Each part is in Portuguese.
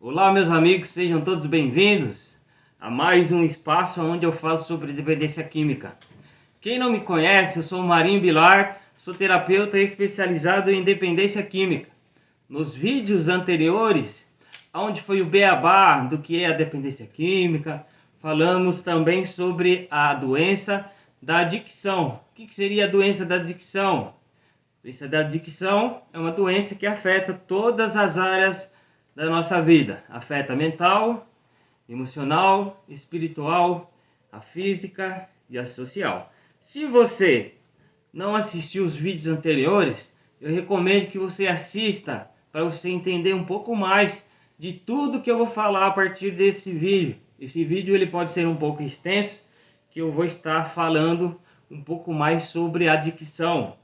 Olá, meus amigos, sejam todos bem-vindos a mais um espaço onde eu falo sobre dependência química. Quem não me conhece, eu sou o Marinho Bilar, sou terapeuta especializado em dependência química. Nos vídeos anteriores, onde foi o beabá do que é a dependência química, falamos também sobre a doença da adicção. O que seria a doença da adicção? A doença da adicção é uma doença que afeta todas as áreas da nossa vida. Afeta a mental, emocional, espiritual, a física e a social. Se você não assistiu os vídeos anteriores, eu recomendo que você assista para você entender um pouco mais de tudo que eu vou falar a partir desse vídeo. Esse vídeo ele pode ser um pouco extenso, que eu vou estar falando um pouco mais sobre adicção.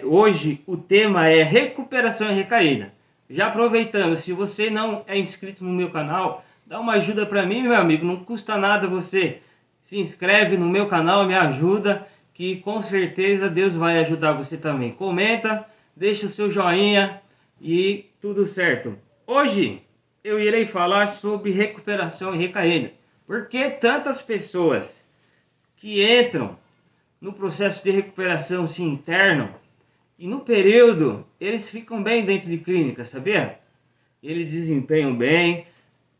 Hoje o tema é recuperação e recaída. Já aproveitando, se você não é inscrito no meu canal, dá uma ajuda para mim, meu amigo. Não custa nada você se inscreve no meu canal, me ajuda, que com certeza Deus vai ajudar você também. Comenta, deixa o seu joinha e tudo certo. Hoje eu irei falar sobre recuperação e recaída. Por que tantas pessoas que entram no processo de recuperação se internam e no período eles ficam bem dentro de clínica, sabia? Eles desempenham bem,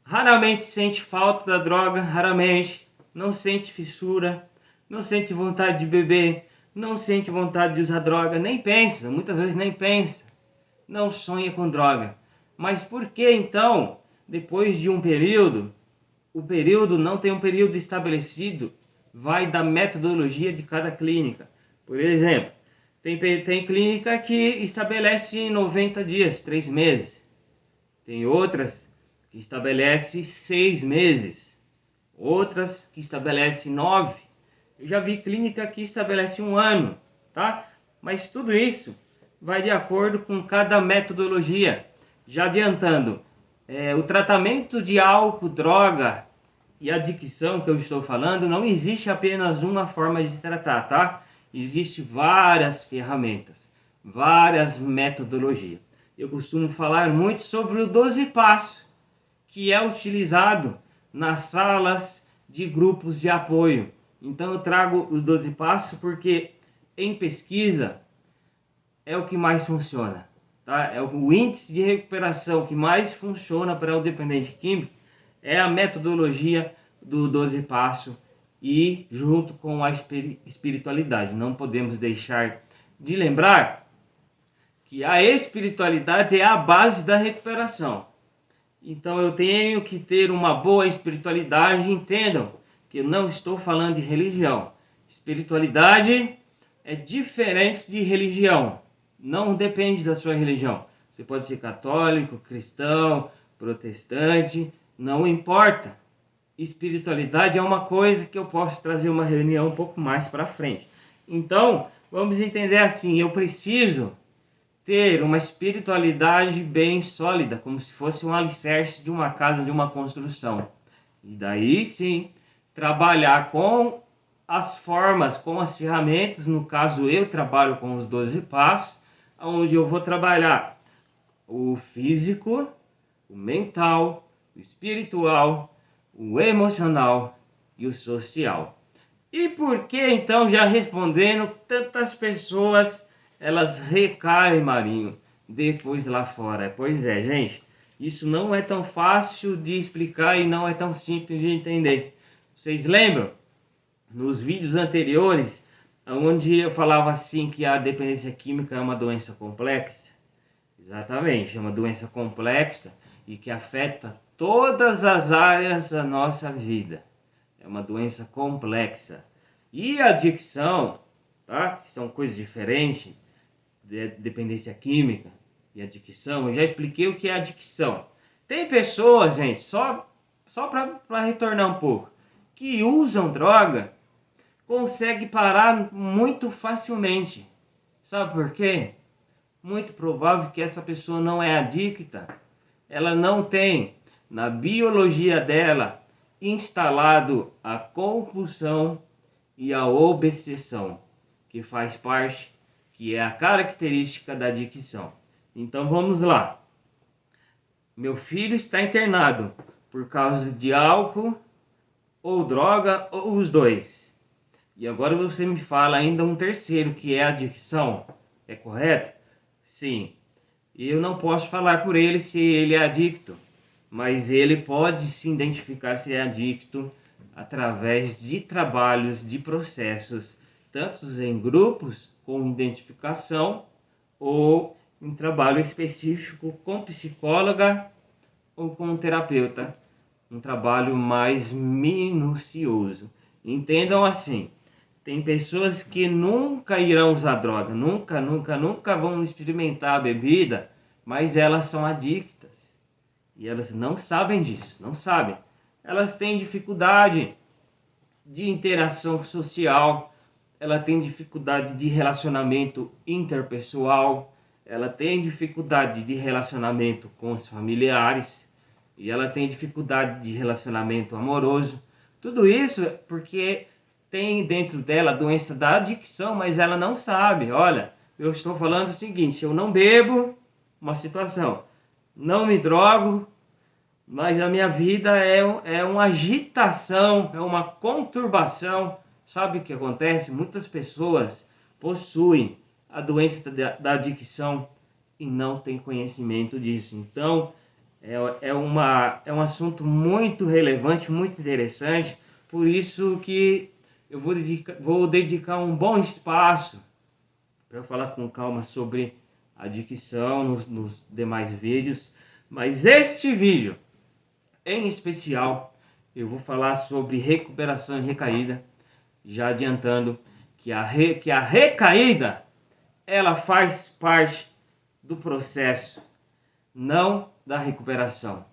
raramente sente falta da droga, raramente, não sente fissura, não sente vontade de beber, não sente vontade de usar droga, nem pensa, muitas vezes nem pensa, não sonha com droga. Mas por que então, depois de um período, o período não tem um período estabelecido, vai da metodologia de cada clínica. Por exemplo, tem clínica que estabelece 90 dias, 3 meses. Tem outras que estabelece 6 meses. Outras que estabelece 9. Eu já vi clínica que estabelece 1 ano, tá? Mas tudo isso vai de acordo com cada metodologia. Já adiantando, o tratamento de álcool, droga e adicção que eu estou falando, não existe apenas uma forma de tratar, tá? Existem várias ferramentas, várias metodologias. Eu costumo falar muito sobre o 12 passos, que é utilizado nas salas de grupos de apoio. Então eu trago os 12 passos porque em pesquisa é o que mais funciona, tá? É o índice de recuperação que mais funciona para o dependente químico, é a metodologia do 12 passos e junto com a espiritualidade. Não podemos deixar de lembrar que a espiritualidade é a base da recuperação. Então eu tenho que ter uma boa espiritualidade. Entendam que eu não estou falando de religião. Espiritualidade é diferente de religião. Não depende da sua religião. Você pode ser católico, cristão, protestante, não importa. Espiritualidade é uma coisa que eu posso trazer uma reunião um pouco mais para frente. Então, vamos entender assim, eu preciso ter uma espiritualidade bem sólida, como se fosse um alicerce de uma casa, de uma construção. E daí sim, trabalhar com as formas, com as ferramentas. No caso, eu trabalho com os 12 passos, onde eu vou trabalhar o físico, o mental, o espiritual, o emocional e o social. E por que então, já respondendo, tantas pessoas elas recaem, Marinho, depois lá fora? Pois é, gente, isso não é tão fácil de explicar e não é tão simples de entender. Vocês lembram? Nos vídeos anteriores, onde eu falava assim que a dependência química é uma doença complexa? Exatamente, é uma doença complexa e que afeta todas as áreas da nossa vida. É uma doença complexa. E a adicção, tá? Que são coisas diferentes, de dependência química e adicção. Eu já expliquei o que é adicção. Tem pessoas, gente, só para retornar um pouco, que usam droga, consegue parar muito facilmente. Sabe por quê? Muito provável que essa pessoa não é adicta. Ela não tem na biologia dela instalado a compulsão e a obsessão, que faz parte, que é a característica da adicção. Então vamos lá. Meu filho está internado por causa de álcool ou droga ou os dois. E agora você me fala ainda um terceiro, que é a adicção. É correto? Sim. E eu não posso falar por ele se ele é adicto, mas ele pode se identificar se é adicto através de trabalhos, de processos, tanto em grupos com identificação ou em trabalho específico com psicóloga ou com terapeuta, um trabalho mais minucioso. Entendam assim, tem pessoas que nunca irão usar droga, nunca vão experimentar a bebida, mas elas são adictas. E elas não sabem disso, não sabem. Elas têm dificuldade de interação social, ela tem dificuldade de relacionamento interpessoal, ela tem dificuldade de relacionamento com os familiares e ela tem dificuldade de relacionamento amoroso. Tudo isso porque tem dentro dela a doença da adicção, mas ela não sabe. Olha, eu estou falando o seguinte, eu não bebo, uma situação, não me drogo, mas a minha vida é uma agitação, é uma conturbação. Sabe o que acontece? Muitas pessoas possuem a doença da adicção e não têm conhecimento disso. Então, é um assunto muito relevante, muito interessante. Por isso que eu vou dedicar um bom espaço para falar com calma sobre adicção nos demais vídeos. Mas este vídeo em especial, eu vou falar sobre recuperação e recaída, já adiantando que a recaída, ela faz parte do processo, não da recuperação,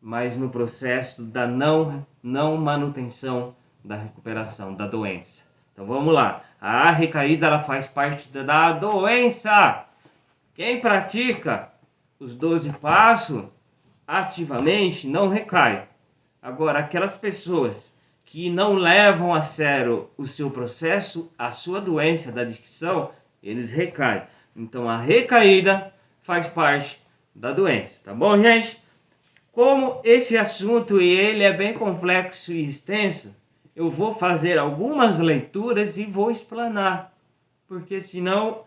mas no processo da não manutenção da recuperação da doença. Então vamos lá, a recaída ela faz parte da doença. Quem pratica os 12 passos ativamente não recai. Agora, aquelas pessoas que não levam a sério o seu processo, a sua doença da adicção, eles recaem. Então, a recaída faz parte da doença, tá bom, gente? Como esse assunto ele é bem complexo e extenso, eu vou fazer algumas leituras e vou explanar, porque senão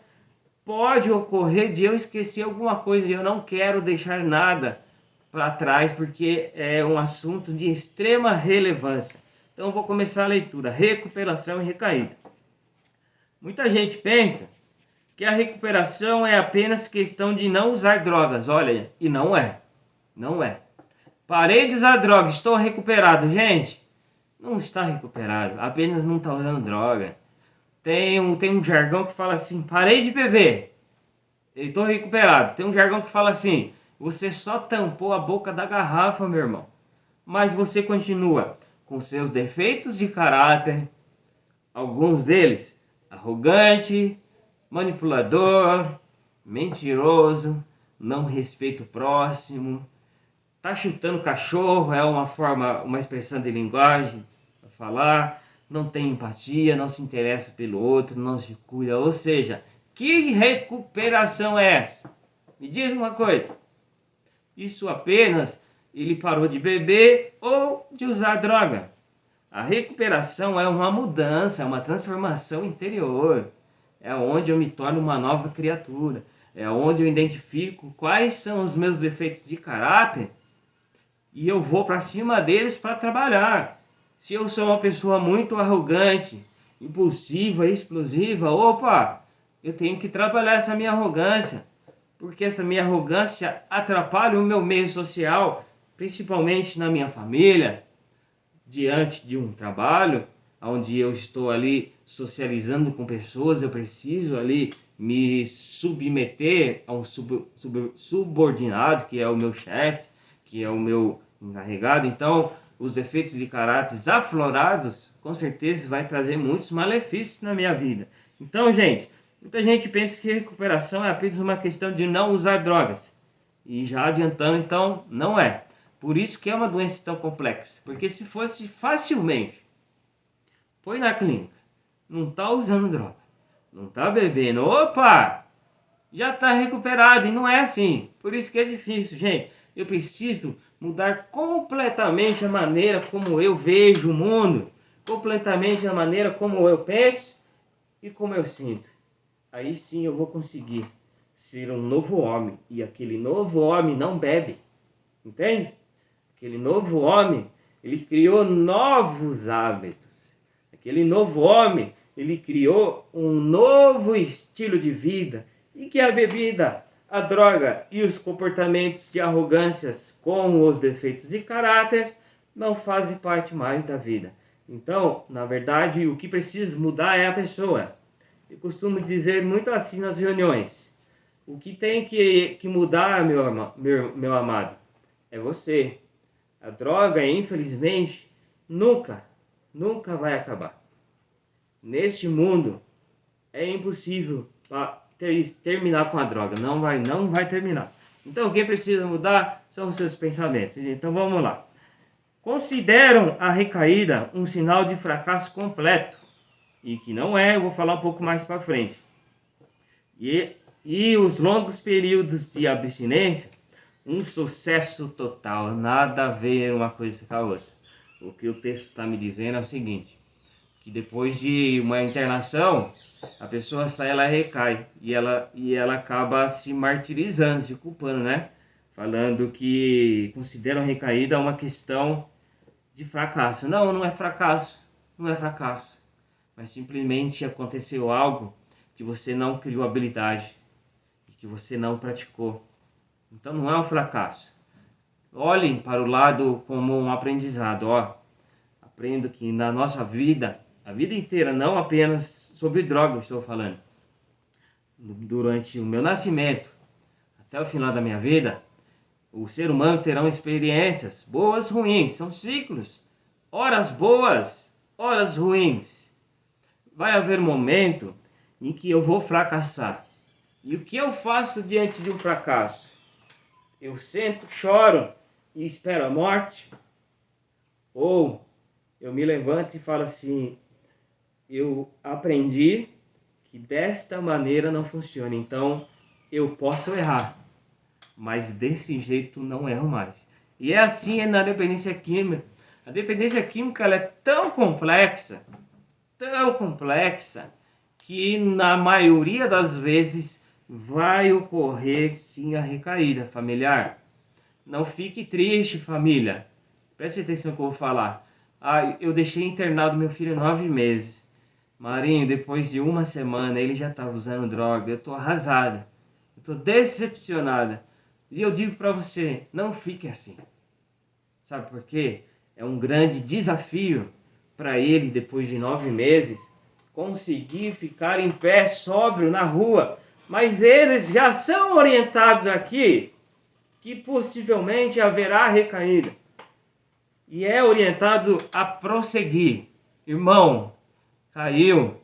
pode ocorrer de eu esquecer alguma coisa e eu não quero deixar nada para trás, porque é um assunto de extrema relevância. Então eu vou começar a leitura, recuperação e recaída. Muita gente pensa que a recuperação é apenas questão de não usar drogas, olha, e não é, não é. Parei de usar droga, estou recuperado, gente, não está recuperado, apenas não está usando droga. Tem um jargão que fala assim, parei de beber, estou recuperado. Tem um jargão que fala assim, você só tampou a boca da garrafa, meu irmão. Mas você continua com seus defeitos de caráter, alguns deles arrogante, manipulador, mentiroso, não respeita o próximo, tá chutando cachorro, é uma expressão de linguagem para falar, não tem empatia, não se interessa pelo outro, não se cuida. Ou seja, que recuperação é essa? Me diz uma coisa. Isso apenas ele parou de beber ou de usar droga. A recuperação é uma mudança, é uma transformação interior. É onde eu me torno uma nova criatura. É onde eu identifico quais são os meus defeitos de caráter e eu vou para cima deles para trabalhar. Se eu sou uma pessoa muito arrogante, impulsiva, explosiva, opa, eu tenho que trabalhar essa minha arrogância, porque essa minha arrogância atrapalha o meu meio social, principalmente na minha família, diante de um trabalho, onde eu estou ali socializando com pessoas, eu preciso ali me submeter a um subordinado, que é o meu chefe, que é o meu encarregado. Então, os defeitos de caráter aflorados, com certeza, vai trazer muitos malefícios na minha vida. Então, gente, muita gente pensa que recuperação é apenas uma questão de não usar drogas. E já adiantando, então, não é. Por isso que é uma doença tão complexa. Porque se fosse facilmente, põe na clínica, não está usando droga, não está bebendo, opa, já está recuperado. E não é assim. Por isso que é difícil, gente. Eu preciso mudar completamente a maneira como eu vejo o mundo, completamente a maneira como eu penso e como eu sinto. Aí sim eu vou conseguir ser um novo homem. E aquele novo homem não bebe, entende? Aquele novo homem, ele criou novos hábitos. Aquele novo homem, ele criou um novo estilo de vida. E que a bebida, a droga e os comportamentos de arrogâncias com os defeitos de caráter não fazem parte mais da vida. Então, na verdade, o que precisa mudar é a pessoa. Eu costumo dizer muito assim nas reuniões. O que tem que mudar, meu amado, é você. A droga, infelizmente, nunca vai acabar. Neste mundo, é impossível terminar com a droga. Não vai terminar. Então, quem precisa mudar são os seus pensamentos. Então, vamos lá. Consideram a recaída um sinal de fracasso completo. E que não é, eu vou falar um pouco mais para frente. E os longos períodos de abstinência, um sucesso total, nada a ver uma coisa com a outra. O que o texto está me dizendo é o seguinte, que depois de uma internação, a pessoa sai, ela recai, e ela acaba se martirizando, se culpando, né? Falando que consideram a recaída uma questão de fracasso. Não, não é fracasso, não é fracasso. Mas simplesmente aconteceu algo que você não criou habilidade, que você não praticou. Então não é um fracasso. Olhem para o lado como um aprendizado. Aprendo que na nossa vida, a vida inteira, não apenas sobre droga estou falando. Durante o meu nascimento, até o final da minha vida, o ser humano terá experiências boas, ruins. São ciclos. Horas boas, horas ruins. Vai haver um momento em que eu vou fracassar. E o que eu faço diante de um fracasso? Eu sento, choro e espero a morte? Ou eu me levanto e falo assim, eu aprendi que desta maneira não funciona, então eu posso errar, mas desse jeito não erro mais. E é assim na dependência química. A dependência química ela é tão complexa, que na maioria das vezes vai ocorrer sim a recaída familiar. Não fique triste, família. Preste atenção no que eu vou falar. Eu deixei internado meu filho 9 meses. Marinho, depois de uma semana ele já estava usando droga. Eu estou arrasada. Eu estou decepcionada. E eu digo para você, não fique assim. Sabe por quê? É um grande desafio para ele, depois de 9 meses, conseguir ficar em pé, sóbrio, na rua. Mas eles já são orientados aqui que possivelmente haverá recaída. E é orientado a prosseguir. Irmão, caiu,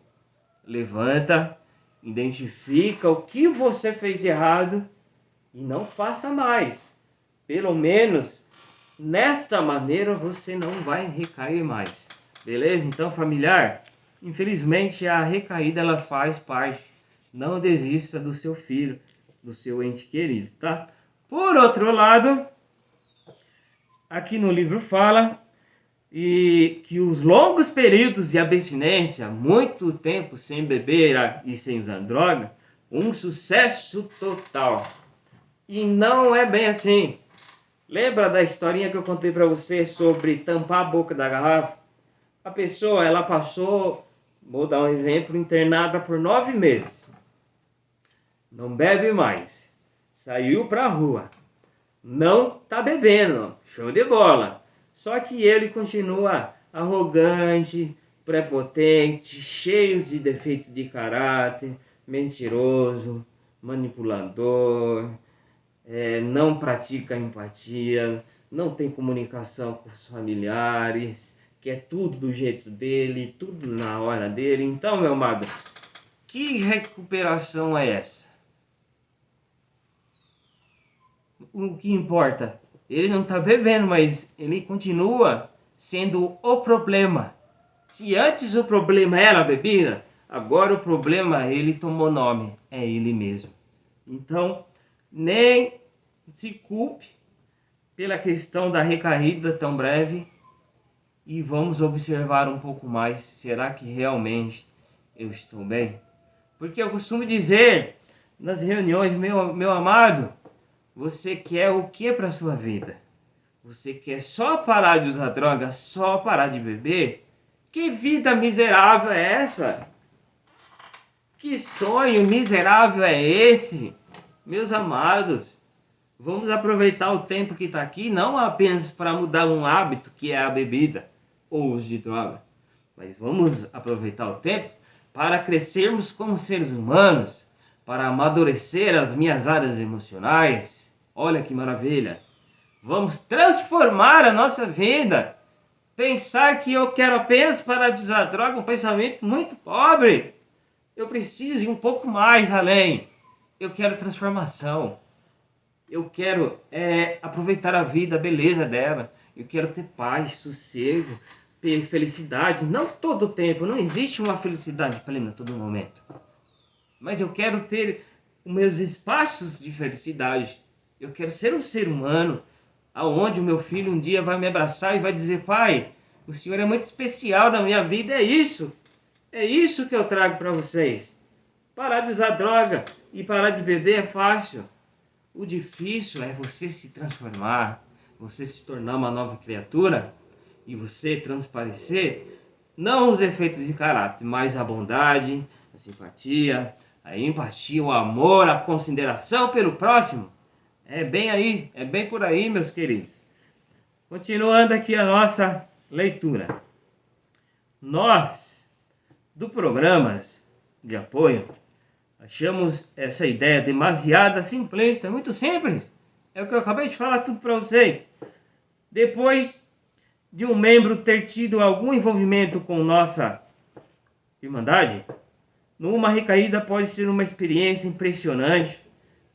levanta, identifica o que você fez de errado e não faça mais. Pelo menos nesta maneira você não vai recair mais. Beleza? Então, familiar, infelizmente a recaída ela faz parte. Não desista do seu filho, do seu ente querido, tá? Por outro lado, aqui no livro fala que os longos períodos de abstinência, muito tempo sem beber e sem usar droga, um sucesso total. E não é bem assim. Lembra da historinha que eu contei para você sobre tampar a boca da garrafa? A pessoa, ela passou, vou dar um exemplo, internada por 9 meses. Não bebe mais. Saiu para a rua. Não tá bebendo. Show de bola. Só que ele continua arrogante, prepotente, cheio de defeitos de caráter, mentiroso, manipulador, não pratica empatia, não tem comunicação com os familiares, quer tudo do jeito dele, tudo na hora dele. Então, meu amado, que recuperação é essa? O que importa? Ele não está bebendo, mas ele continua sendo o problema. Se antes o problema era a bebida, agora o problema ele tomou nome, é ele mesmo. Então, nem se culpe, pela questão da recaída tão breve e vamos observar um pouco mais. Será que realmente eu estou bem? Porque eu costumo dizer nas reuniões, meu amado, você quer o que para sua vida? Você quer só parar de usar droga, só parar de beber? Que vida miserável é essa? Que sonho miserável é esse? Meus amados, vamos aproveitar o tempo que está aqui, não apenas para mudar um hábito que é a bebida ou o uso de droga, mas vamos aproveitar o tempo para crescermos como seres humanos, para amadurecer as minhas áreas emocionais. Olha que maravilha! Vamos transformar a nossa vida. Pensar que eu quero apenas parar de usar droga é um pensamento muito pobre. Eu preciso ir um pouco mais além. Eu quero transformação. Eu quero aproveitar a vida, a beleza dela. Eu quero ter paz, sossego, ter felicidade. Não todo o tempo, não existe uma felicidade plena a todo momento. Mas eu quero ter os meus espaços de felicidade. Eu quero ser um ser humano aonde o meu filho um dia vai me abraçar e vai dizer: pai, o senhor é muito especial na minha vida. É isso que eu trago para vocês. Parar de usar droga e parar de beber é fácil. O difícil é você se transformar, você se tornar uma nova criatura e você transparecer não os efeitos de caráter, mas a bondade, a simpatia, a empatia, o amor, a consideração pelo próximo. É bem por aí, meus queridos. Continuando aqui a nossa leitura. Nós, do Programas de Apoio, achamos essa ideia demasiado simplista, muito simples. É o que eu acabei de falar tudo para vocês. Depois de um membro ter tido algum envolvimento com nossa Irmandade, numa recaída pode ser uma experiência impressionante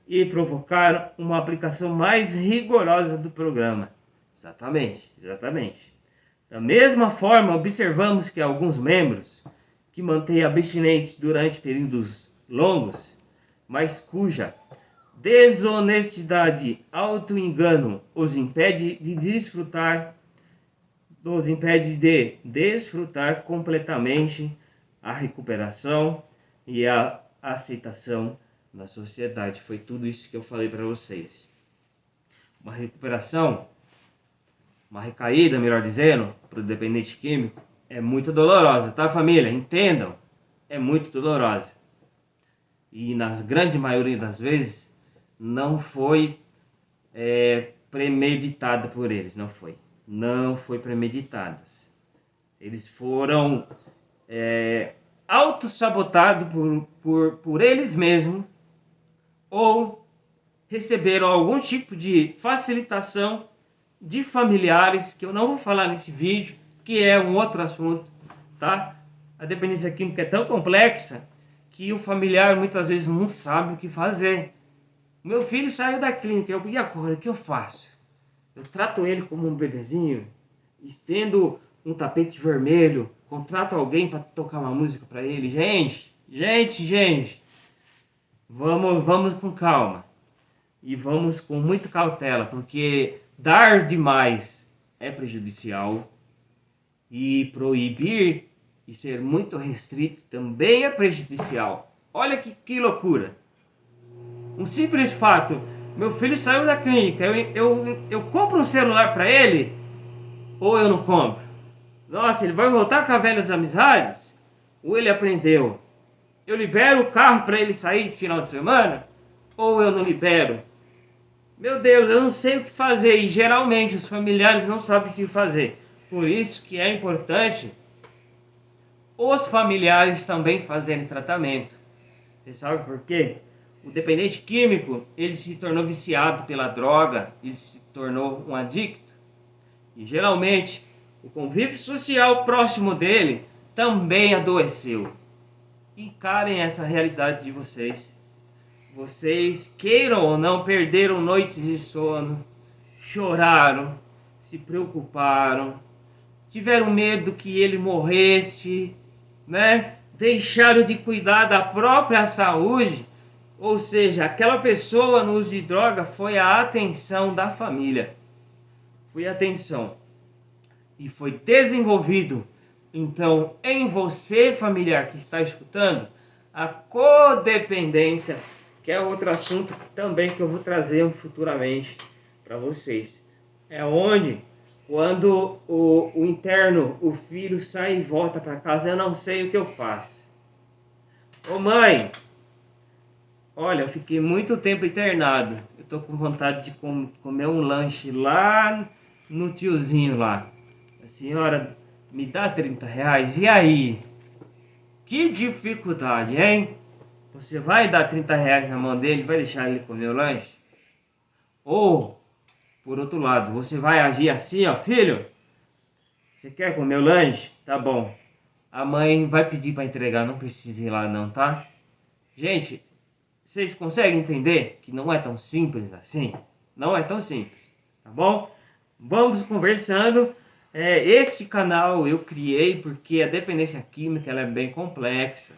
e provocar uma aplicação mais rigorosa do programa. Exatamente. Da mesma forma, observamos que alguns membros que mantêm abstinentes durante períodos longos, mas cuja desonestidade, autoengano os impede de desfrutar completamente a recuperação e a aceitação na sociedade. Foi tudo isso que eu falei para vocês. Uma recuperação, uma recaída, melhor dizendo, para o dependente químico é muito dolorosa, tá, família? Entendam, é muito dolorosa. E na grande maioria das vezes não foi premeditada por eles, não foi premeditadas. Eles foram autossabotados por eles mesmos ou receberam algum tipo de facilitação de familiares, que eu não vou falar nesse vídeo, que é um outro assunto, tá? A dependência química é tão complexa que o familiar muitas vezes não sabe o que fazer. Meu filho saiu da clínica, e agora o que eu faço? Eu trato ele como um bebezinho, estendo um tapete vermelho, contrato alguém para tocar uma música para ele. Gente, vamos com calma e vamos com muita cautela, porque dar demais é prejudicial e proibir e ser muito restrito também é prejudicial. Olha que loucura! Um simples fato: meu filho saiu da clínica, eu compro um celular para ele ou eu não compro? Nossa, ele vai voltar com as velhas amizades? Ou ele aprendeu? Eu libero o carro para ele sair de final de semana? Ou eu não libero? Meu Deus, eu não sei o que fazer. E geralmente os familiares não sabem o que fazer. Por isso que é importante os familiares também fazerem tratamento. Você sabe por quê? O dependente químico, ele se tornou viciado pela droga, ele se tornou um adicto. E geralmente o convívio social próximo dele também adoeceu. Encarem essa realidade de vocês. Vocês, queiram ou não, perderam noites de sono, choraram, se preocuparam, tiveram medo que ele morresse, né? Deixaram de cuidar da própria saúde. Ou seja, aquela pessoa no uso de droga foi a atenção da família. foi atenção e foi desenvolvido, então, em você, familiar que está escutando, a codependência, que é outro assunto também que eu vou trazer futuramente para vocês. É onde, quando o interno, o filho sai e volta para casa, eu não sei o que eu faço. Ô mãe, olha, eu fiquei muito tempo internado. Eu tô com vontade de comer um lanche lá no tiozinho lá. A senhora me dá R$ 30? E aí? Que dificuldade, hein? Você vai dar R$ 30 na mão dele, vai deixar ele comer o lanche? Ou, por outro lado, você vai agir assim, ó, filho? Você quer comer o lanche? Tá bom. A mãe vai pedir para entregar, não precisa ir lá não, tá? Gente, vocês conseguem entender que não é tão simples assim? Não é tão simples, tá bom? Vamos conversando. Esse canal eu criei porque a dependência química ela é bem complexa.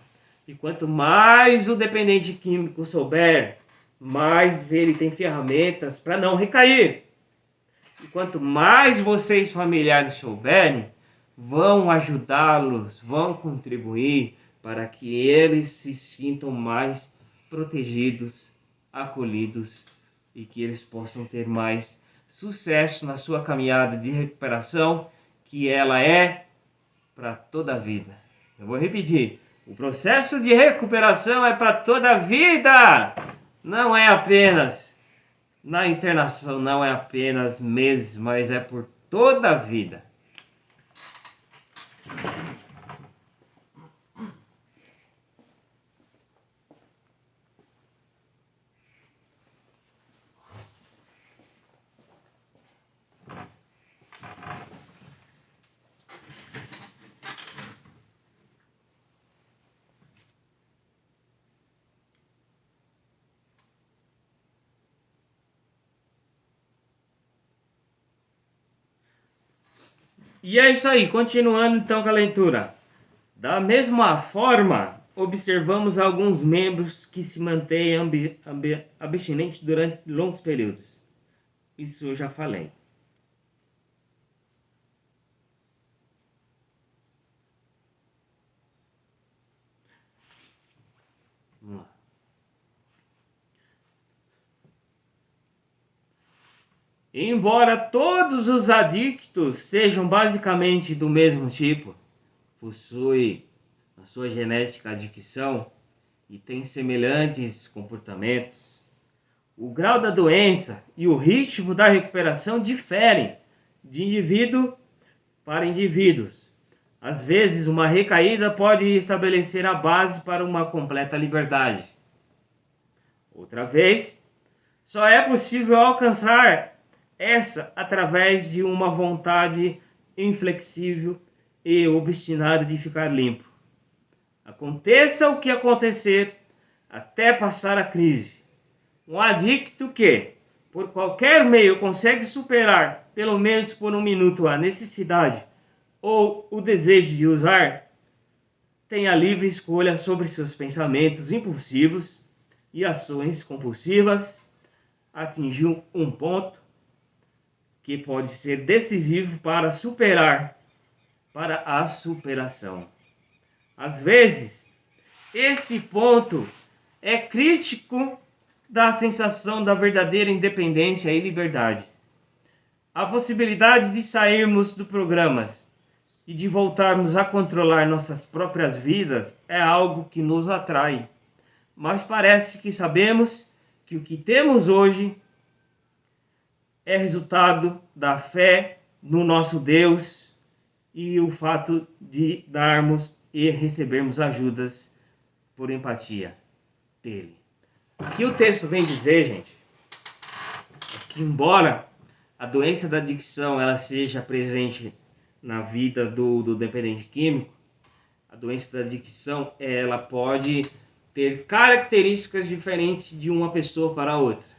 E quanto mais o dependente químico souber, mais ele tem ferramentas para não recair. E quanto mais vocês familiares souberem, vão ajudá-los, vão contribuir para que eles se sintam mais protegidos, acolhidos e que eles possam ter mais sucesso na sua caminhada de recuperação, que ela é para toda a vida. Eu vou repetir, o processo de recuperação é para toda a vida, não é apenas na internação, não é apenas meses, mas é por toda a vida. E é isso aí, continuando então com a leitura. Da mesma forma, observamos alguns membros que se mantêm abstinentes durante longos períodos. Isso eu já falei. Vamos lá. Embora todos os adictos sejam basicamente do mesmo tipo, possuem na sua genética adicção e têm semelhantes comportamentos, o grau da doença e o ritmo da recuperação diferem de indivíduo para indivíduos. Às vezes, uma recaída pode estabelecer a base para uma completa liberdade. Outra vez, só é possível alcançar essa através de uma vontade inflexível e obstinada de ficar limpo. Aconteça o que acontecer, até passar a crise. Um adicto que, por qualquer meio, consegue superar, pelo menos por um minuto, a necessidade ou o desejo de usar, tem a livre escolha sobre seus pensamentos impulsivos e ações compulsivas, atingiu um ponto que pode ser decisivo para a superação. Às vezes, esse ponto é crítico da sensação da verdadeira independência e liberdade. A possibilidade de sairmos do programas e de voltarmos a controlar nossas próprias vidas é algo que nos atrai. Mas parece que sabemos que o que temos hoje é resultado da fé no nosso Deus e o fato de darmos e recebermos ajudas por empatia dele. O que o texto vem dizer, gente, é que embora a doença da adicção ela seja presente na vida do dependente químico, a doença da adicção ela pode ter características diferentes de uma pessoa para outra.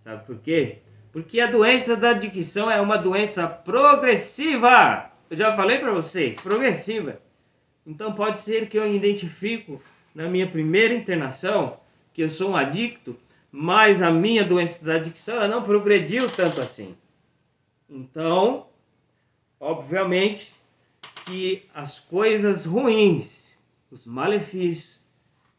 Sabe por quê? Porque a doença da adicção é uma doença progressiva. Eu já falei para vocês, progressiva. Então pode ser que eu identifico na minha primeira internação que eu sou um adicto, mas a minha doença da adicção ela não progrediu tanto assim. Então, obviamente que as coisas ruins, os malefícios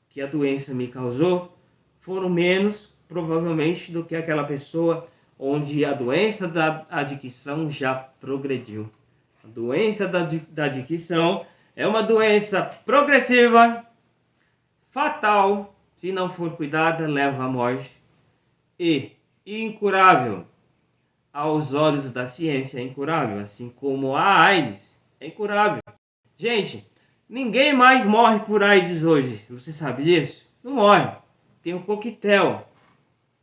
que a doença me causou foram menos, provavelmente, do que aquela pessoa onde a doença da adicção já progrediu. A doença da adicção é uma doença progressiva, fatal, se não for cuidada, leva à morte, e incurável. Aos olhos da ciência é incurável, assim como a AIDS é incurável. Gente, ninguém mais morre por AIDS hoje, você sabe disso? Não morre. Tem o coquetel,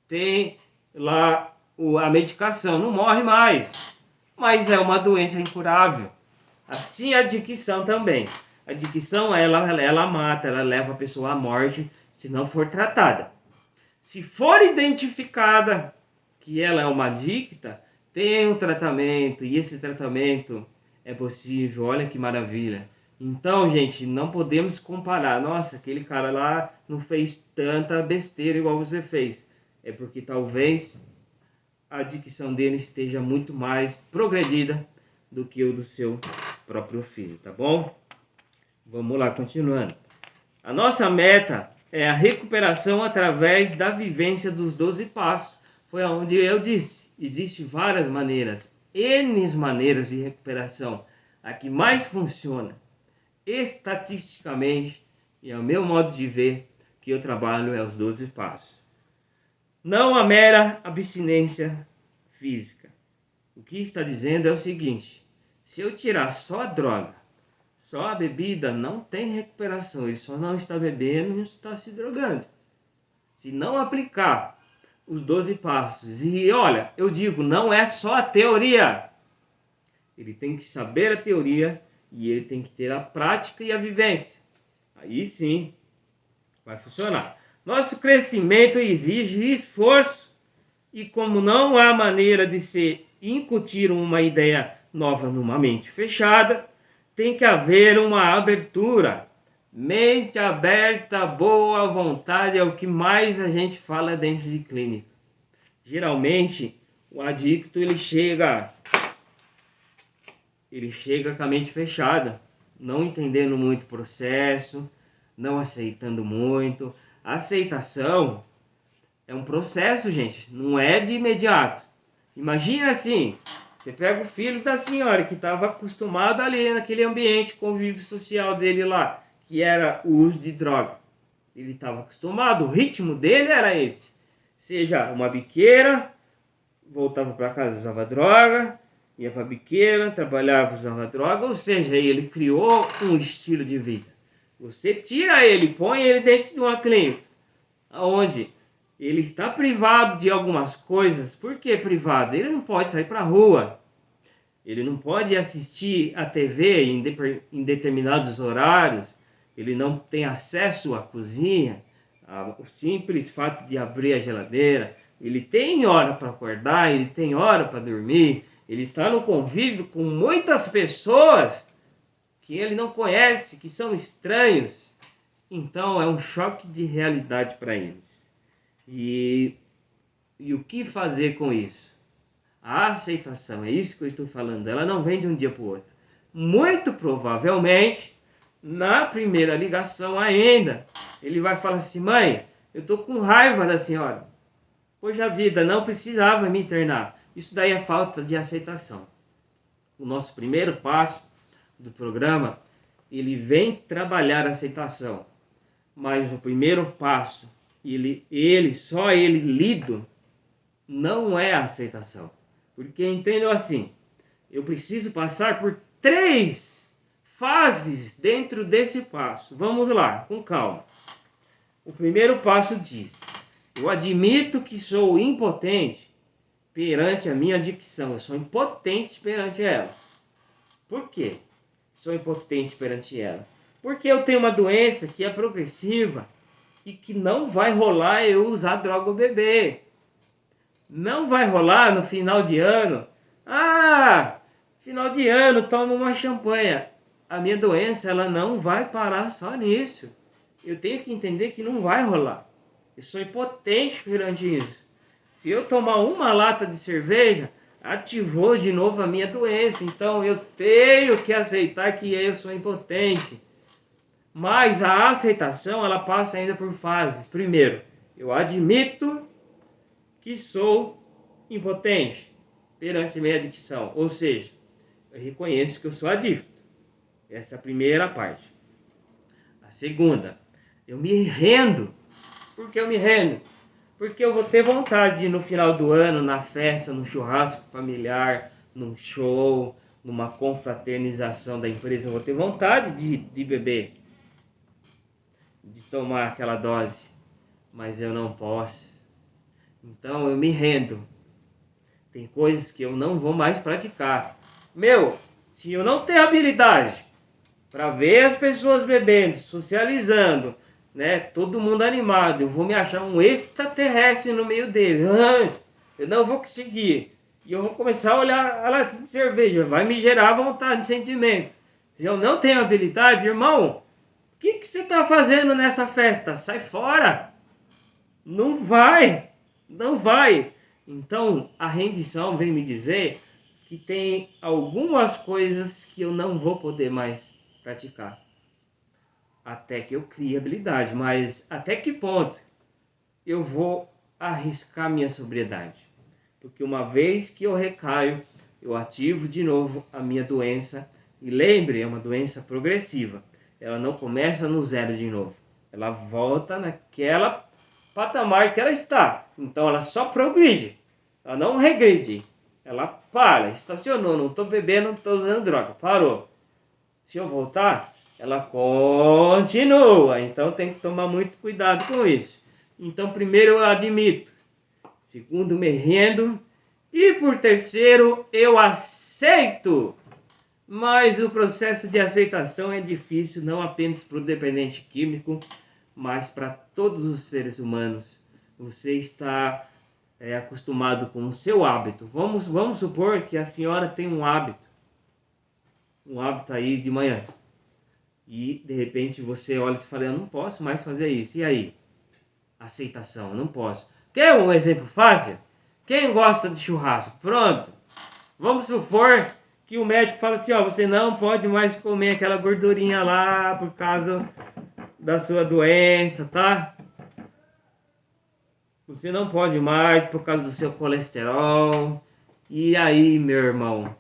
tem lá a medicação, não morre mais. Mas é uma doença incurável. Assim a adicção também. A adicção ela mata, ela leva a pessoa à morte se não for tratada. Se for identificada que ela é uma adicta, tem um tratamento e esse tratamento é possível. Olha que maravilha. Então, gente, não podemos comparar. Nossa, aquele cara lá não fez tanta besteira igual você fez. É porque talvez a adicção dele esteja muito mais progredida do que o do seu próprio filho, tá bom? Vamos lá, continuando. A nossa meta é a recuperação através da vivência dos 12 passos. Foi onde eu disse, existem várias maneiras, N maneiras de recuperação. A que mais funciona, estatisticamente, e ao meu modo de ver, que eu trabalho é os 12 passos. Não a mera abstinência física. O que está dizendo é o seguinte: se eu tirar só a droga, só a bebida, não tem recuperação. Ele só não está bebendo e não está se drogando. Se não aplicar os 12 passos, e olha, eu digo, não é só a teoria. Ele tem que saber a teoria e ele tem que ter a prática e a vivência. Aí sim vai funcionar. Nosso crescimento exige esforço. E como não há maneira de se incutir uma ideia nova numa mente fechada, tem que haver uma abertura. Mente aberta, boa vontade é o que mais a gente fala dentro de clínica. Geralmente, o adicto ele chega com a mente fechada, não entendendo muito o processo, não aceitando muito. A aceitação é um processo, gente, não é de imediato. Imagina assim, você pega o filho da senhora que estava acostumado ali naquele ambiente, convívio social dele lá, que era o uso de droga. Ele estava acostumado, o ritmo dele era esse. Seja uma biqueira, voltava para casa, usava droga, ia para a biqueira, trabalhava, usava droga, ou seja, ele criou um estilo de vida. Você tira ele, põe ele dentro de uma clínica, onde ele está privado de algumas coisas. Por que privado? Ele não pode sair para a rua. Ele não pode assistir a TV em determinados horários. Ele não tem acesso à cozinha. O simples fato de abrir a geladeira. Ele tem hora para acordar, ele tem hora para dormir. Ele está no convívio com muitas pessoas que ele não conhece, que são estranhos. Então é um choque de realidade para eles. E o que fazer com isso? A aceitação, é isso que eu estou falando, ela não vem de um dia para o outro. Muito provavelmente, na primeira ligação ainda, ele vai falar assim: mãe, eu estou com raiva da senhora. Poxa vida, não precisava me internar. Isso daí é falta de aceitação. O nosso primeiro passo do programa, ele vem trabalhar a aceitação. Mas o primeiro passo, só ele lido, não é a aceitação. Porque entendam assim, eu preciso passar por 3 fases dentro desse passo. Vamos lá, com calma. O primeiro passo diz: eu admito que sou impotente perante a minha adicção. Eu sou impotente perante ela. Por quê? Sou impotente perante ela. Porque eu tenho uma doença que é progressiva e que não vai rolar eu usar droga ou beber. Não vai rolar no final de ano. Final de ano, toma uma champanhe. A minha doença, ela não vai parar só nisso. Eu tenho que entender que não vai rolar. Eu sou impotente perante isso. Se eu tomar uma lata de cerveja, ativou de novo a minha doença. Então eu tenho que aceitar que eu sou impotente. Mas a aceitação, ela passa ainda por fases. Primeiro, eu admito que sou impotente perante minha adicção. Ou seja, eu reconheço que eu sou adicto. Essa é a primeira parte. A segunda, eu me rendo. Por que eu me rendo? Porque eu vou ter vontade de ir no final do ano, na festa, no churrasco familiar, num show, numa confraternização da empresa. Eu vou ter vontade de beber, de tomar aquela dose. Mas eu não posso. Então eu me rendo. Tem coisas que eu não vou mais praticar. Se eu não tenho habilidade para ver as pessoas bebendo, socializando, né, todo mundo animado, eu vou me achar um extraterrestre no meio dele. Eu não vou conseguir. E eu vou começar a olhar a latinha de cerveja. Vai me gerar vontade, sentimento. Se eu não tenho habilidade, irmão, o que você está fazendo nessa festa? Sai fora. Não vai. Não vai. Então, a rendição vem me dizer que tem algumas coisas que eu não vou poder mais praticar. Até que eu crie habilidade. Mas até que ponto eu vou arriscar minha sobriedade? Porque uma vez que eu recaio, eu ativo de novo a minha doença. E lembre, é uma doença progressiva. Ela não começa no zero de novo. Ela volta naquela patamar que ela está. Então ela só progride. Ela não regride. Ela para, estacionou, não estou bebendo, não estou usando droga. Parou. Se eu voltar, ela continua. Então tem que tomar muito cuidado com isso. Então primeiro eu admito. Segundo, me rendo. E por terceiro, eu aceito. Mas o processo de aceitação é difícil, não apenas para o dependente químico, mas para todos os seres humanos. Você está acostumado com o seu hábito. Vamos supor que a senhora tem um hábito aí de manhã. E de repente você olha e fala, eu não posso mais fazer isso. E aí? Aceitação, eu não posso. Quer um exemplo fácil? Quem gosta de churrasco? Pronto. Vamos supor que o médico fala assim, você não pode mais comer aquela gordurinha lá por causa da sua doença, tá? Você não pode mais por causa do seu colesterol. E aí, meu irmão,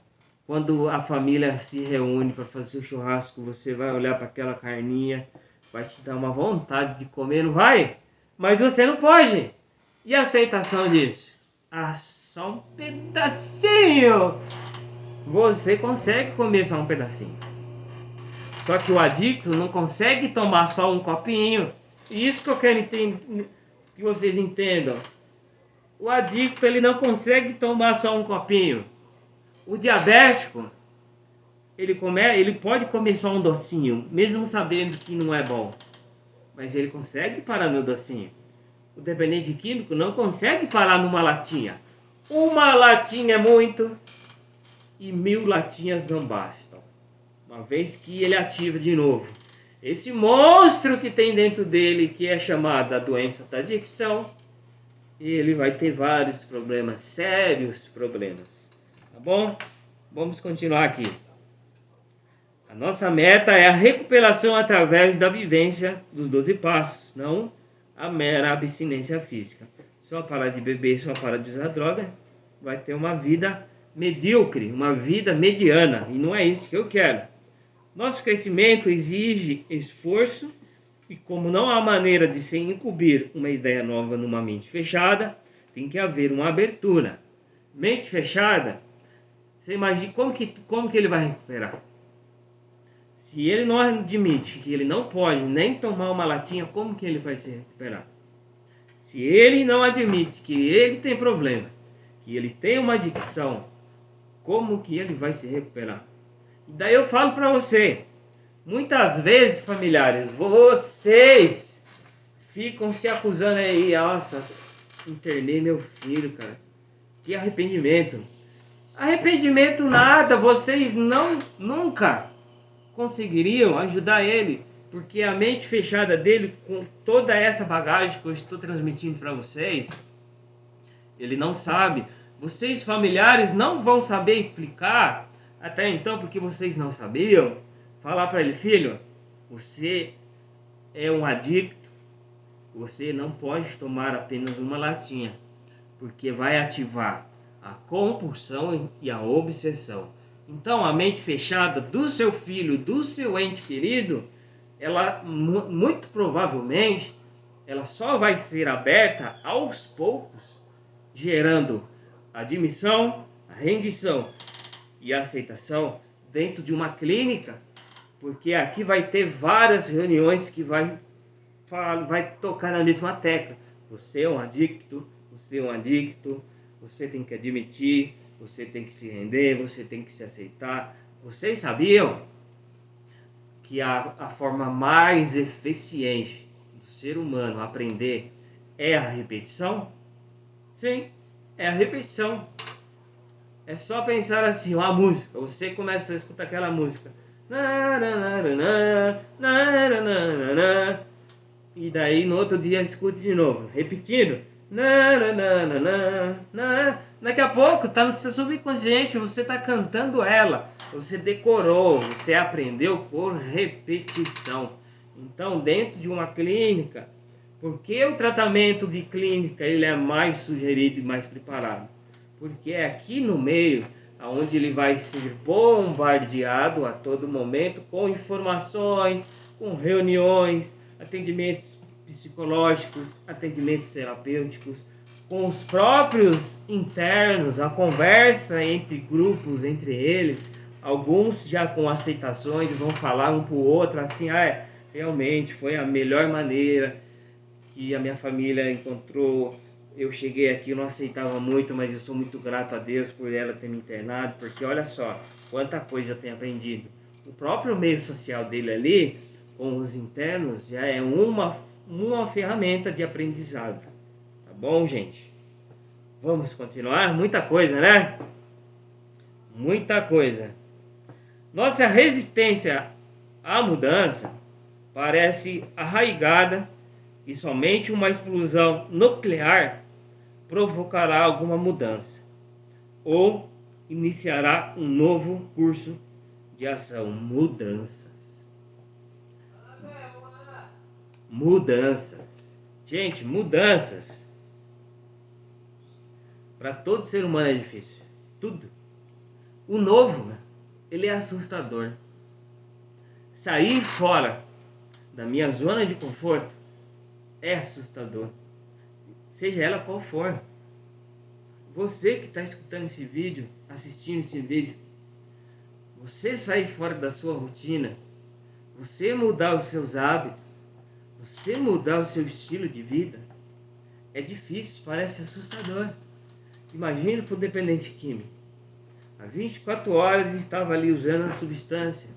quando a família se reúne para fazer o churrasco, você vai olhar para aquela carninha, vai te dar uma vontade de comer, não vai? Mas você não pode. E a aceitação disso? Só um pedacinho. Você consegue comer só um pedacinho. Só que o adicto não consegue tomar só um copinho. E isso que eu quero que vocês entendam. O adicto, ele não consegue tomar só um copinho. O diabético, ele pode comer só um docinho, mesmo sabendo que não é bom. Mas ele consegue parar no docinho. O dependente químico não consegue parar numa latinha. Uma latinha é muito e 1000 latinhas não bastam. Uma vez que ele ativa de novo esse monstro que tem dentro dele, que é chamado a doença da adicção, ele vai ter vários problemas, sérios problemas. Tá bom? Vamos continuar aqui. A nossa meta é a recuperação através da vivência dos 12 passos, não a mera abstinência física. Só parar de beber, só parar de usar droga, vai ter uma vida medíocre, uma vida mediana, e não é isso que eu quero. Nosso crescimento exige esforço, e como não há maneira de se incumbir uma ideia nova numa mente fechada, tem que haver uma abertura. Mente fechada, você imagina como que ele vai recuperar? Se ele não admite que ele não pode nem tomar uma latinha, como que ele vai se recuperar? Se ele não admite que ele tem problema, que ele tem uma adicção, como que ele vai se recuperar? E daí eu falo para você, muitas vezes, familiares, vocês ficam se acusando aí, nossa, internei meu filho, cara, que arrependimento. Arrependimento nada, vocês nunca conseguiriam ajudar ele, porque a mente fechada dele, com toda essa bagagem que eu estou transmitindo para vocês, ele não sabe Vocês familiares não vão saber explicar, até então, porque vocês não sabiam, falar para ele: filho, você é um adicto, você não pode tomar apenas uma latinha, porque vai ativar a compulsão e a obsessão. Então, a mente fechada do seu filho, do seu ente querido, ela muito provavelmente ela só vai ser aberta aos poucos, gerando admissão, a rendição e a aceitação dentro de uma clínica, porque aqui vai ter várias reuniões que vai tocar na mesma tecla. Você é um adicto, você é um adicto, você tem que admitir, você tem que se render, você tem que se aceitar. Vocês sabiam que a forma mais eficiente do ser humano aprender é a repetição? Sim, é a repetição. É só pensar assim, uma música, você começa a escutar aquela música, e daí no outro dia escute de novo, repetindo, daqui a pouco está no seu subconsciente, você está cantando ela, você decorou, você aprendeu por repetição. Então, dentro de uma clínica, por que o tratamento de clínica ele é mais sugerido e mais preparado? Porque é aqui no meio onde ele vai ser bombardeado a todo momento com informações, com reuniões, atendimentos psicológicos, atendimentos terapêuticos, com os próprios internos, a conversa entre grupos, entre eles, alguns já com aceitações, vão falar um para o outro assim, realmente foi a melhor maneira que a minha família encontrou. Eu cheguei aqui, eu não aceitava muito, mas eu sou muito grato a Deus por ela ter me internado, porque olha só, quanta coisa eu tenho aprendido. O próprio meio social dele ali, com os internos, já é uma ferramenta de aprendizado. Tá bom, gente? Vamos continuar? Muita coisa, né? Muita coisa. Nossa resistência à mudança parece arraigada e somente uma explosão nuclear provocará alguma mudança ou iniciará um novo curso de ação. Mudanças. Gente, mudanças. Para todo ser humano é difícil. Tudo. O novo, né? Ele é assustador. Sair fora da minha zona de conforto é assustador. Seja ela qual for. Você que está escutando esse vídeo, assistindo esse vídeo, você sair fora da sua rotina, você mudar os seus hábitos, você mudar o seu estilo de vida, é difícil, parece assustador. Imagina para o dependente químico. Há 24 horas estava ali usando a substância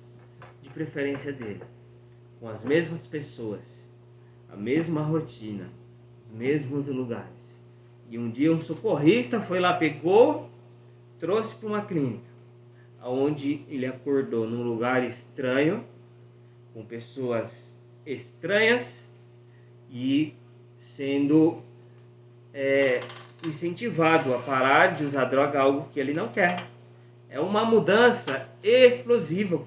de preferência dele, com as mesmas pessoas, a mesma rotina, os mesmos lugares. E um dia um socorrista foi lá, pegou, trouxe para uma clínica, onde ele acordou num lugar estranho, com pessoas estranhas e sendo incentivado a parar de usar droga, algo que ele não quer. É uma mudança explosiva,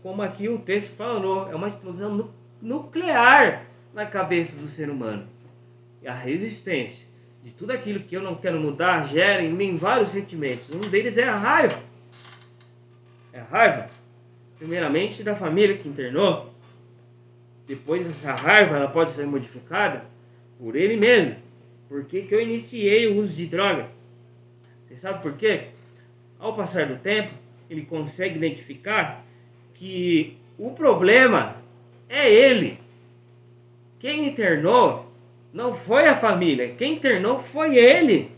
como aqui o texto falou, é uma explosão nuclear na cabeça do ser humano. E a resistência de tudo aquilo que eu não quero mudar gera em mim vários sentimentos. Um deles é a raiva. É a raiva, primeiramente, da família que internou. Depois essa raiva ela pode ser modificada por ele mesmo. Por que eu iniciei o uso de droga? Você sabe por quê? Ao passar do tempo, ele consegue identificar que o problema é ele. Quem internou não foi a família, quem internou foi ele.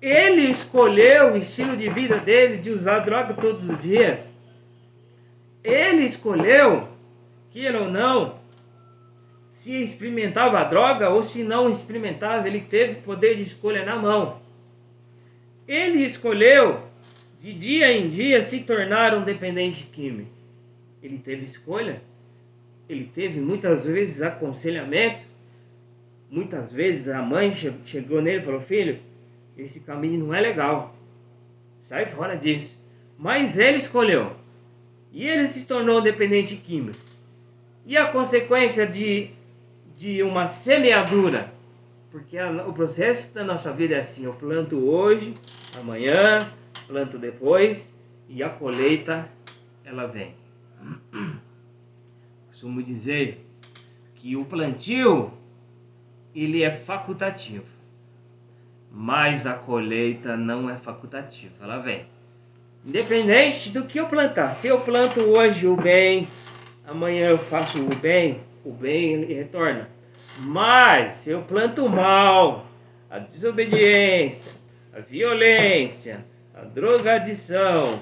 Ele escolheu o estilo de vida dele de usar droga todos os dias. Ele escolheu, queira ou não, se experimentava a droga ou se não experimentava, ele teve poder de escolha na mão. Ele escolheu, de dia em dia, se tornar um dependente químico. Ele teve escolha. Ele teve muitas vezes aconselhamento. Muitas vezes a mãe chegou nele e falou: filho, esse caminho não é legal, sai fora disso. Mas ele escolheu, e ele se tornou dependente químico. E a consequência de uma semeadura, porque o processo da nossa vida é assim: eu planto hoje, amanhã, planto depois, e a colheita, ela vem. Costumo dizer que o plantio, ele é facultativo, mas a colheita não é facultativa, ela vem. Independente do que eu plantar, se eu planto hoje o bem, amanhã eu faço o bem ele retorna. Mas se eu planto o mal, a desobediência, a violência, a drogadição,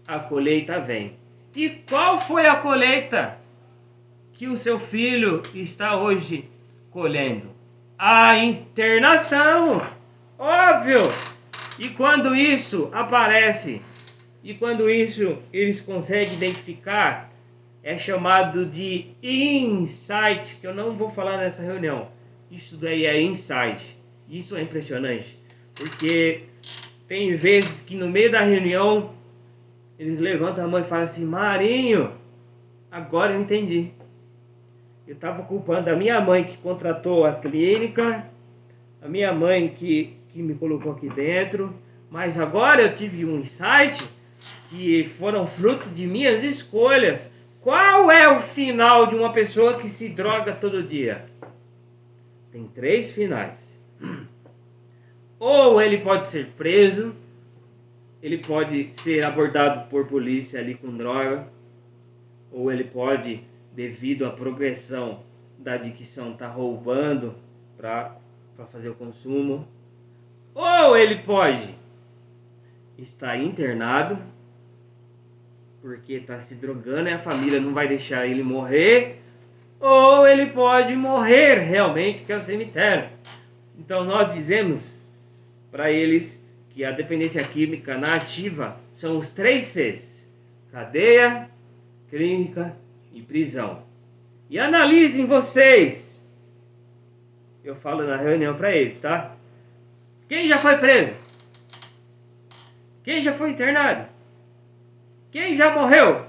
a colheita vem. E qual foi a colheita que o seu filho está hoje colhendo? A internação, óbvio. E quando isso aparece, e quando isso eles conseguem identificar, é chamado de insight, que eu não vou falar nessa reunião. Isso daí é insight. Isso é impressionante, porque tem vezes que no meio da reunião eles levantam a mão e falam assim: Marinho, agora eu entendi. Eu estava culpando a minha mãe que contratou a clínica, a minha mãe que me colocou aqui dentro, mas agora eu tive um insight que foram fruto de minhas escolhas. Qual é o final de uma pessoa que se droga todo dia? Tem 3 finais. Ou ele pode ser preso, ele pode ser abordado por polícia ali com droga, ou ele pode, devido à progressão da adicção, estar roubando para fazer o consumo. Ou ele pode estar internado, porque está se drogando e a família não vai deixar ele morrer. Ou ele pode morrer realmente, que é o cemitério. Então nós dizemos para eles que a dependência química na ativa são os 3 Cs: cadeia, clínica e prisão. E analisem vocês. Eu falo na reunião para eles, tá? Quem já foi preso? Quem já foi internado? Quem já morreu?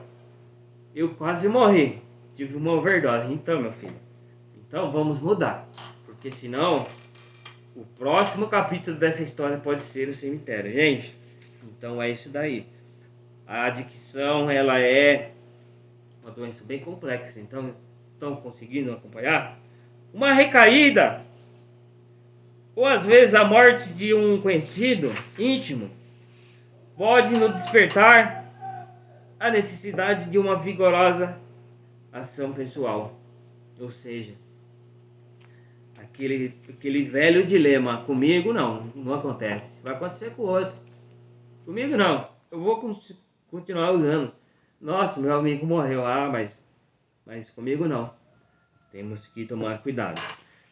Eu quase morri. Tive uma overdose. Então, meu filho, então vamos mudar. Porque senão, o próximo capítulo dessa história pode ser o cemitério, gente. Então é isso daí. A adicção, ela é uma doença bem complexa. Então, estão conseguindo acompanhar? Uma recaída, ou às vezes a morte de um conhecido íntimo, pode nos despertar a necessidade de uma vigorosa ação pessoal. Ou seja, aquele velho dilema: comigo não acontece, vai acontecer com o outro, comigo não, eu vou continuar usando. Nossa, meu amigo morreu, mas comigo não. Temos que tomar cuidado.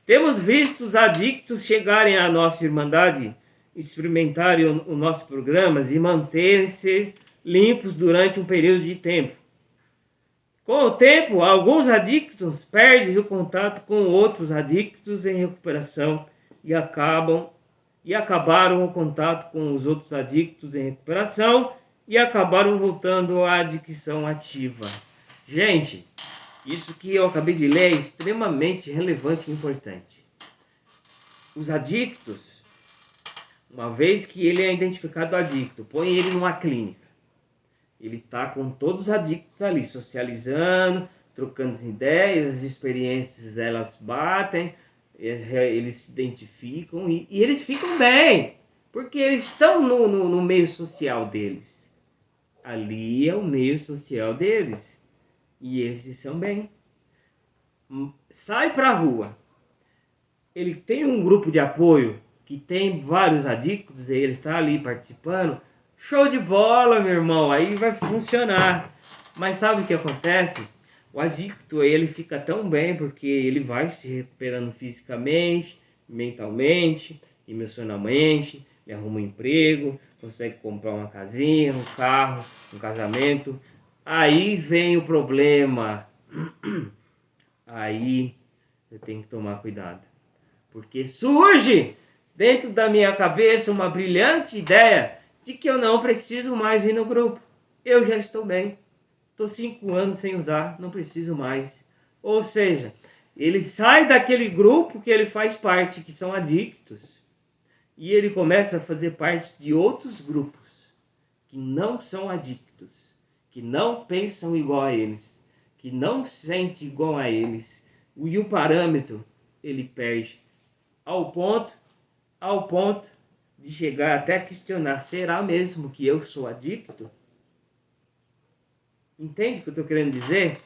Temos visto os adictos chegarem à nossa irmandade, experimentarem o nosso programa e manterem-se limpos durante um período de tempo. Com o tempo, alguns adictos perdem o contato com outros adictos em recuperação e acabaram o contato com os outros adictos em recuperação e acabaram voltando à adicção ativa. Gente, isso que eu acabei de ler é extremamente relevante e importante. Os adictos, uma vez que ele é identificado adicto, põe ele numa clínica. Ele está com todos os adictos ali, socializando, trocando ideias, as experiências elas batem, eles se identificam e eles ficam bem, porque eles estão no meio social deles. Ali é o meio social deles e eles estão bem. Sai para a rua, ele tem um grupo de apoio que tem vários adictos e ele está ali participando. Show de bola, meu irmão, aí vai funcionar. Mas sabe o que acontece? O adicto, ele fica tão bem porque ele vai se recuperando fisicamente, mentalmente, emocionalmente, ele arruma um emprego, consegue comprar uma casinha, um carro, um casamento. Aí vem o problema. Aí eu tenho que tomar cuidado, porque surge dentro da minha cabeça uma brilhante ideia de que eu não preciso mais ir no grupo. Eu já estou bem. Estou 5 anos sem usar, não preciso mais. Ou seja, ele sai daquele grupo que ele faz parte, que são adictos, e ele começa a fazer parte de outros grupos que não são adictos, que não pensam igual a eles, que não sentem igual a eles. E o parâmetro ele perde ao ponto de chegar até a questionar: será mesmo que eu sou adicto? Entende o que eu estou querendo dizer?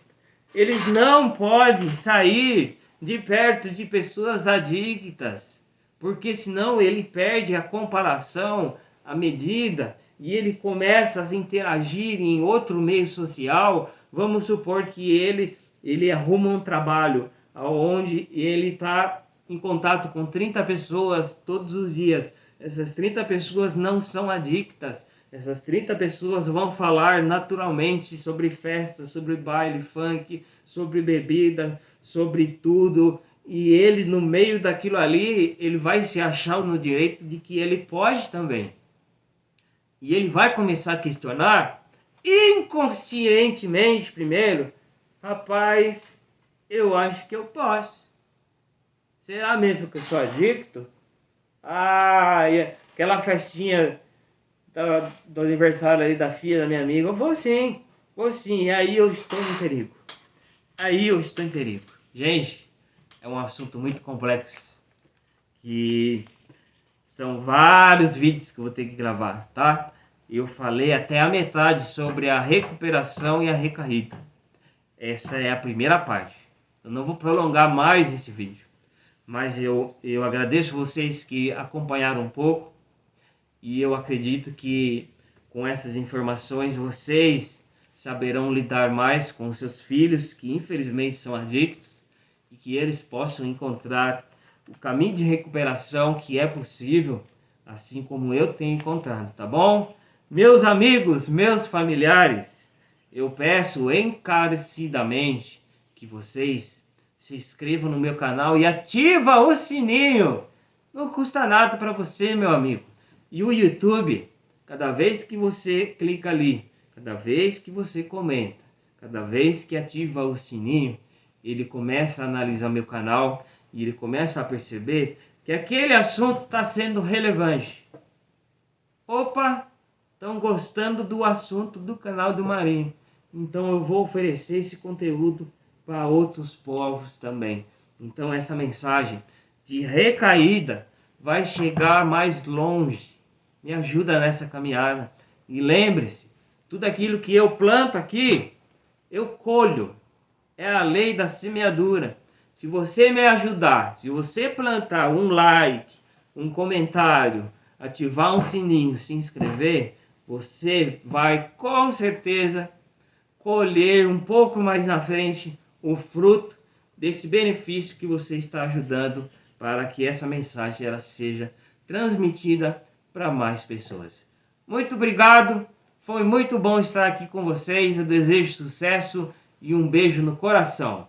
Eles não podem sair de perto de pessoas adictas, porque senão ele perde a comparação, a medida, e ele começa a interagir em outro meio social. Vamos supor que ele arruma um trabalho onde ele está em contato com 30 pessoas todos os dias. Essas 30 pessoas não são adictas. Essas 30 pessoas vão falar naturalmente sobre festa, sobre baile, funk, sobre bebida, sobre tudo. E ele, no meio daquilo ali, ele vai se achar no direito de que ele pode também. E ele vai começar a questionar inconscientemente primeiro: rapaz, eu acho que eu posso. Será mesmo que eu sou adicto? Ah, e aquela festinha do aniversário aí da filha da minha amiga, eu vou sim. E aí eu estou em perigo. Gente, é um assunto muito complexo, que são vários vídeos que eu vou ter que gravar, tá? Eu falei até a metade sobre a recuperação e a recaída. Essa é a primeira parte. Eu não vou prolongar mais esse vídeo, mas eu agradeço vocês que acompanharam um pouco, e eu acredito que com essas informações vocês saberão lidar mais com seus filhos que infelizmente são adictos, e que eles possam encontrar o caminho de recuperação que é possível, assim como eu tenho encontrado, tá bom? Meus amigos, meus familiares, eu peço encarecidamente que vocês se inscrevam no meu canal e ativa o sininho. Não custa nada para você, meu amigo. E o YouTube, cada vez que você clica ali, cada vez que você comenta, cada vez que ativa o sininho, ele começa a analisar meu canal e ele começa a perceber que aquele assunto está sendo relevante. Opa, estão gostando do assunto do canal do Marinho, então eu vou oferecer esse conteúdo para outros povos também. Então essa mensagem de recaída vai chegar mais longe. Me ajuda nessa caminhada. E lembre-se, tudo aquilo que eu planto aqui, eu colho. É a lei da semeadura. Se você me ajudar, se você plantar um like, um comentário, ativar um sininho, se inscrever, você vai com certeza colher um pouco mais na frente o fruto desse benefício que você está ajudando para que essa mensagem ela seja transmitida para mais pessoas. Muito obrigado, foi muito bom estar aqui com vocês, eu desejo sucesso e um beijo no coração.